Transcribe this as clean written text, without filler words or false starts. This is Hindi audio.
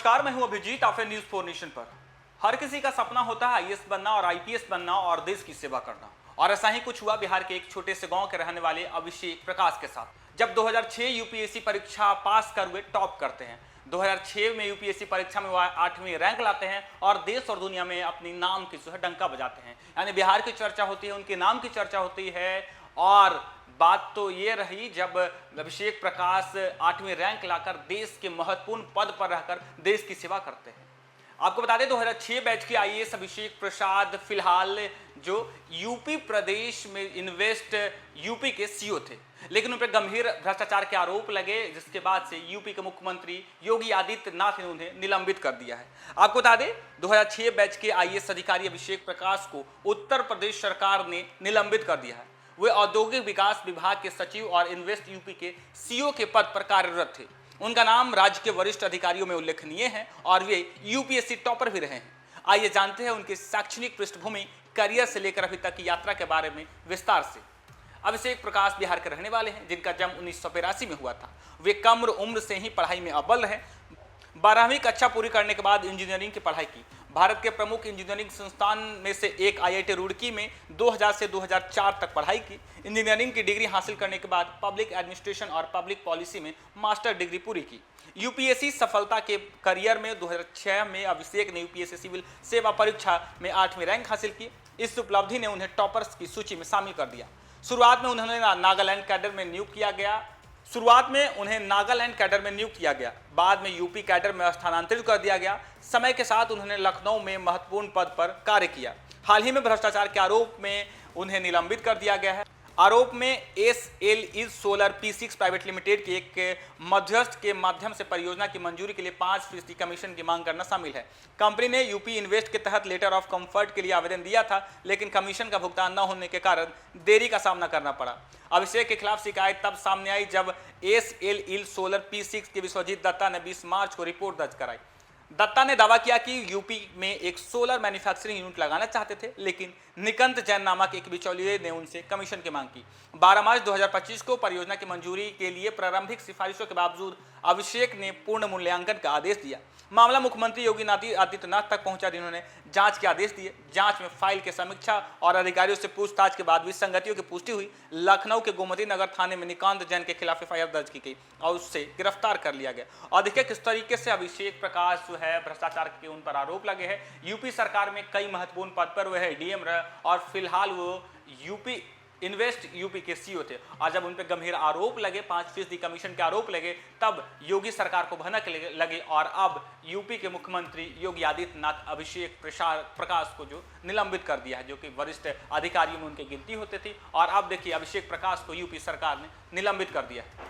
नमस्कार, मैं हूं अभिजीत। आप हैं न्यूज़ 4 नेशन पर। हर किसी का सपना होता है आईएएस बनना और आईपीएस बनना और देश की सेवा करना। और ऐसा ही कुछ हुआ बिहार के एक छोटे से गांव के रहने वाले अभिषेक प्रकाश के साथ, जब 2006 यूपीएससी परीक्षा पास कर वे टॉप करते हैं। 2006 में यूपीएससी परीक्षा में वह 8वीं रैंक लाते हैं और देश और दुनिया में अपनी नाम की जो है डंका बजाते हैं। यानी बिहार की चर्चा होती है, उनके नाम की चर्चा होती है। और बात तो ये रही जब अभिषेक प्रकाश 8वीं रैंक लाकर देश के महत्वपूर्ण पद पर रहकर देश की सेवा करते हैं। आपको बता दें 2006 बैच के आईएएस अभिषेक प्रसाद फिलहाल जो यूपी प्रदेश में इन्वेस्ट यूपी के सीईओ थे, लेकिन उन पर गंभीर भ्रष्टाचार के आरोप लगे, जिसके बाद से यूपी के मुख्यमंत्री योगी आदित्यनाथ ने उन्हें निलंबित कर दिया है। आपको बता दें 2006 बैच के आईएएस अधिकारी अभिषेक प्रकाश को उत्तर प्रदेश सरकार ने निलंबित कर दिया है। वे औद्योगिक विकास विभाग के सचिव और इन्वेस्ट यूपी के सीईओ के पद पर कार्यरत थे। उनका नाम राज्य के वरिष्ठ अधिकारियों में उल्लेखनीय है और वे यूपीएससी टॉपर भी रहे हैं। आइए जानते हैं उनकी शैक्षणिक पृष्ठभूमि, करियर से लेकर अभी तक की यात्रा के बारे में विस्तार से। अभिषेक प्रकाश बिहार के रहने वाले हैं, जिनका जन्म 1982 में हुआ था। वे कम उम्र से ही पढ़ाई में अव्वल रहे। 12वीं कक्षा पूरी करने के बाद इंजीनियरिंग की पढ़ाई की। भारत के प्रमुख इंजीनियरिंग संस्थान में से एक आईआईटी रुड़की में 2000 से 2004 तक पढ़ाई की। इंजीनियरिंग की डिग्री हासिल करने के बाद पब्लिक एडमिनिस्ट्रेशन और पब्लिक पॉलिसी में मास्टर डिग्री पूरी की। यूपीएससी सफलता के करियर में 2006 में अभिषेक ने यूपीएससी सिविल सेवा परीक्षा में 8वीं रैंक हासिल की। इस उपलब्धि ने उन्हें टॉपर्स की सूची में शामिल कर दिया। शुरुआत में उन्हें नागालैंड कैडर में नियुक्त किया गया। बाद में यूपी कैडर में स्थानांतरित कर दिया गया। समय के साथ उन्होंने लखनऊ में महत्वपूर्ण पद पर कार्य किया। हाल ही में भ्रष्टाचार के आरोप में उन्हें निलंबित कर दिया गया है। आरोप में SL solar P6 private limited के एक मध्यस्थ के माध्यम से परियोजना की मंजूरी के लिए 5% कमीशन की मांग करना शामिल है। कंपनी ने यूपी इन्वेस्ट के तहत लेटर ऑफ कंफर्ट के लिए आवेदन दिया था, लेकिन कमीशन का भुगतान न होने के कारण देरी का सामना करना पड़ा। अभिषेक के खिलाफ शिकायत तब सामने आई जब SL सोलर P6 के विश्वजीत दत्ता ने 20 मार्च को रिपोर्ट दर्ज कराई। दत्ता ने दावा किया कि यूपी में एक सोलर मैन्युफैक्चरिंग यूनिट लगाना चाहते थे, लेकिन निकंत जैन नामक एक बिचौलिए ने उनसे कमीशन की मांग की। 12 मार्च 2025 को परियोजना की मंजूरी के लिए प्रारंभिक सिफारिशों के बावजूद अभिषेक ने पूर्ण मूल्यांकन का आदेश दिया। मामला मुख्यमंत्री योगी आदित्यनाथ तक पहुंचा, जिन्होंने जांच के आदेश दिए। जांच में फाइल की समीक्षा और अधिकारियों से पूछताछ के बाद विसंगतियों की पुष्टि हुई। लखनऊ के गोमती नगर थाने में निकांत जैन के खिलाफ FIR दर्ज की गई और उससे गिरफ्तार कर लिया गया। और देखिए किस तरीके से अभिषेक प्रकाश जो है भ्रष्टाचार के उन पर आरोप लगे हैं। यूपी सरकार में कई महत्वपूर्ण पद पर वह डीएम रहे और फिलहाल वो इन्वेस्ट यूपी के सीईओ थे। और जब उन पर गंभीर आरोप लगे, 5% कमीशन के आरोप लगे, तब योगी सरकार को भनक लगे और अब यूपी के मुख्यमंत्री योगी आदित्यनाथ अभिषेक प्रकाश को जो निलंबित कर दिया है, जो कि वरिष्ठ अधिकारियों में उनकी गिनती होती थी। और अब देखिए अभिषेक प्रकाश को यूपी सरकार ने निलंबित कर दिया है।